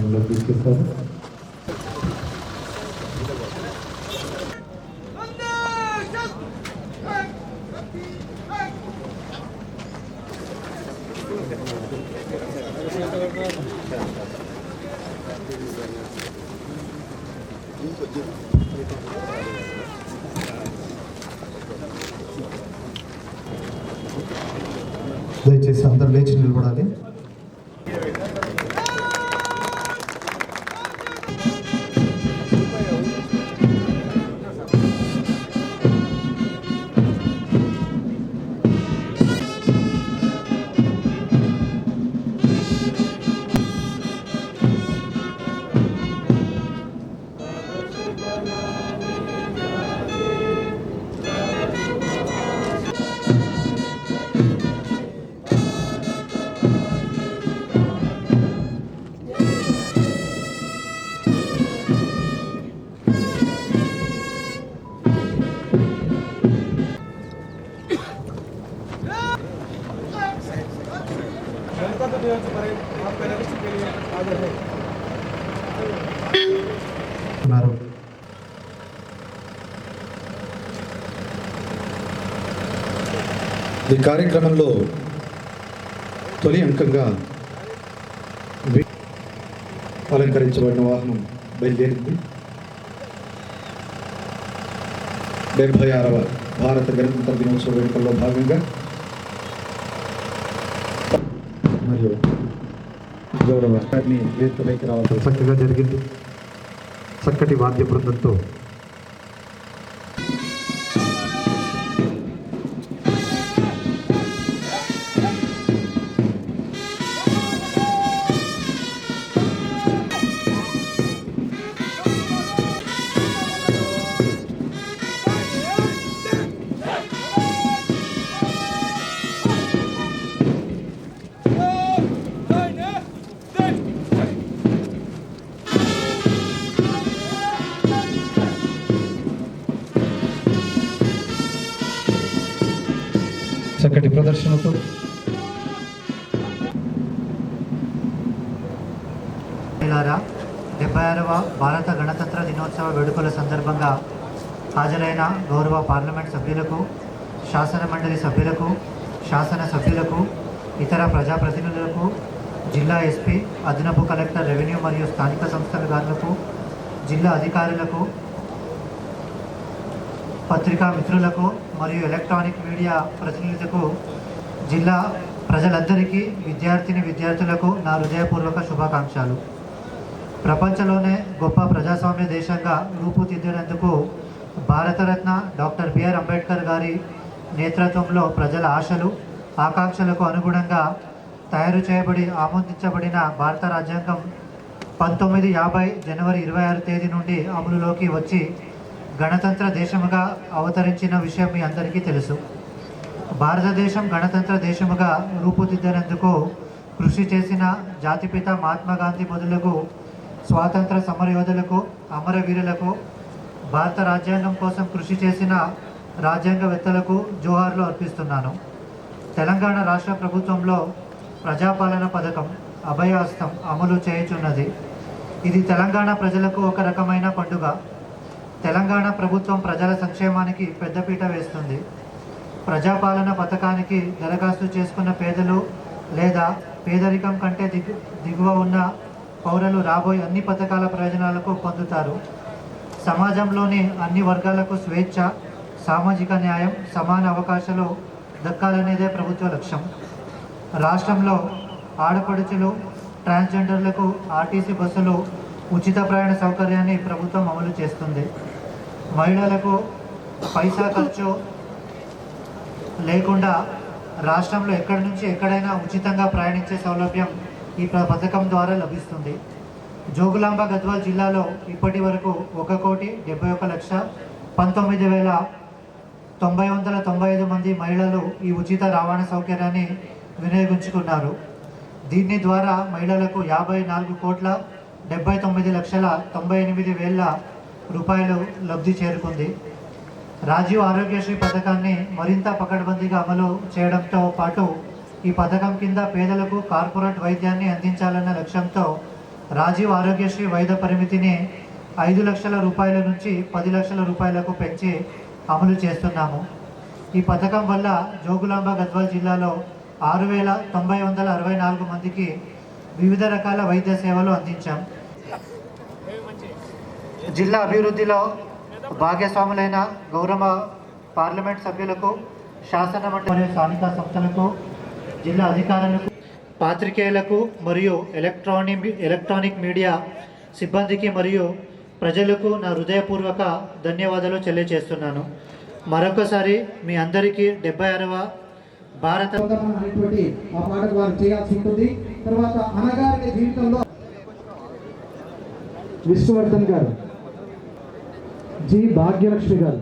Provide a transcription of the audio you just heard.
కార్యక్రమంలో తీసుకొస్తారు. దయచేసి అందరూ లేచి నిలబడాలి. ఈ కార్యక్రమంలో తొలి అంకంగా అలంకరించబడిన వాహనం బయలుదేరింది. 76వ భారత గణతంత్ర దినోత్సవ వేడుకల్లో భాగంగా మరియు గౌరవ గారిని వేదికపైకి రావడం చక్కగా జరిగింది. చక్కటి వాద్య బృందంతో చక్కటి ప్రదర్శనతో మిత్రులారా, 76వ భారత గణతంత్ర దినోత్సవ వేడుకల సందర్భంగా హాజరైన గౌరవ పార్లమెంట్ సభ్యులకు, శాసన మండలి సభ్యులకు, శాసన సభ్యులకు, ఇతర ప్రజాప్రతినిధులకు, జిల్లా ఎస్పీ, అదనపు కలెక్టర్, రెవెన్యూ మరియు స్థానిక సంస్థల గారులకు, జిల్లా అధికారులకు, పత్రికా మిత్రులకు మరియు ఎలక్ట్రానిక్ మీడియా ప్రతినిధులకు, జిల్లా ప్రజలందరికీ, విద్యార్థులకు నా హృదయపూర్వక శుభాకాంక్షలు. ప్రపంచంలోనే గొప్ప ప్రజాస్వామ్య దేశంగా రూపుదిద్దేందుకు భారతరత్న డాక్టర్ బిఆర్ అంబేద్కర్ గారి నేతృత్వంలో ప్రజల ఆశలు, ఆకాంక్షలకు అనుగుణంగా తయారు చేయబడి ఆమోదించబడిన భారత రాజ్యాంగం 1950 జనవరి 26 తేదీ నుండి అమలులోకి వచ్చి గణతంత్ర దేశముగా అవతరించిన విషయం మీ అందరికీ తెలుసు. భారతదేశం గణతంత్ర దేశముగా రూపుదిద్దేందుకు కృషి చేసిన జాతిపిత మహాత్మా గాంధీ మొదలుగు స్వాతంత్ర సమరయోధులకు, అమరవీరులకు, భారత రాజ్యాంగం కోసం కృషి చేసిన రాజ్యాంగవేత్తలకు జోహార్లు అర్పిస్తున్నాను. తెలంగాణ రాష్ట్ర ప్రభుత్వంలో ప్రజాపాలన పథకం అభయహస్తం అమలు చేయుచున్నది. ఇది తెలంగాణ ప్రజలకు ఒక రకమైన పండుగ. తెలంగాణ ప్రభుత్వం ప్రజల సంక్షేమానికి పెద్దపీట వేస్తుంది. ప్రజాపాలన పథకానికి దరఖాస్తు చేసుకున్న పేదలు లేదా పేదరికం కంటే దిగువ ఉన్న పౌరులు రాబోయే అన్ని పథకాల ప్రయోజనాలకు పొందుతారు. సమాజంలోని అన్ని వర్గాలకు స్వేచ్ఛ, సామాజిక న్యాయం, సమాన అవకాశాలు దక్కాలనేదే ప్రభుత్వ లక్ష్యం. రాష్ట్రంలో ఆడపడుచులు, ట్రాన్స్జెండర్లకు ఆర్టీసీ బస్సులు ఉచిత ప్రయాణ సౌకర్యాన్ని ప్రభుత్వం అమలు చేస్తుంది. మహిళలకు పైసా ఖర్చు లేకుండా రాష్ట్రంలో ఎక్కడి నుంచి ఎక్కడైనా ఉచితంగా ప్రయాణించే సౌలభ్యం ఈ పథకం ద్వారా లభిస్తుంది. జోగులాంబ గద్వాల్ జిల్లాలో ఇప్పటి వరకు 1,71,19,995 మంది మహిళలు ఈ ఉచిత రవాణా సౌకర్యాన్ని వినియోగించుకున్నారు. దీని ద్వారా మహిళలకు 54,79,98,000 రూపాయలు లబ్ధి చేరుకుంది. రాజీవ్ ఆరోగ్యశ్రీ పథకాన్ని మరింత పకడ్బందీగా అమలు చేయడంతో పాటు ఈ పథకం కింద పేదలకు కార్పొరేట్ వైద్యాన్ని అందించాలన్న లక్ష్యంతో రాజీవ్ ఆరోగ్యశ్రీ వైద్య పరిమితిని 5 లక్షల రూపాయల నుంచి 10 లక్షల రూపాయలకు పెంచి అమలు చేస్తున్నాము. ఈ పథకం వల్ల జోగులాంబ గద్వాల్ జిల్లాలో 6,964 మందికి వివిధ రకాల వైద్య సేవలు అందించాం. జిల్లా అభివృద్ధిలో భాగస్వాములైన గౌరవ పార్లమెంట్ సభ్యులకు, శాసన మండలి స్థానిక సంస్థలకు, జిల్లా అధికారులకు, పాత్రికేయులకు మరియు ఎలక్ట్రానిక్ మీడియా సిబ్బందికి మరియు ప్రజలకు నా హృదయపూర్వక ధన్యవాదాలు తెలియజేస్తున్నాను. మరొకసారి మీ అందరికీ 76వ భారత అనేటువంటి ఆ పాట వారు చేయాల్సి ఉంటుంది. తర్వాత అన్నగారి జీవితంలో విష్ణువర్ధన్ గారు, జి భాగ్యలక్ష్మి గారు,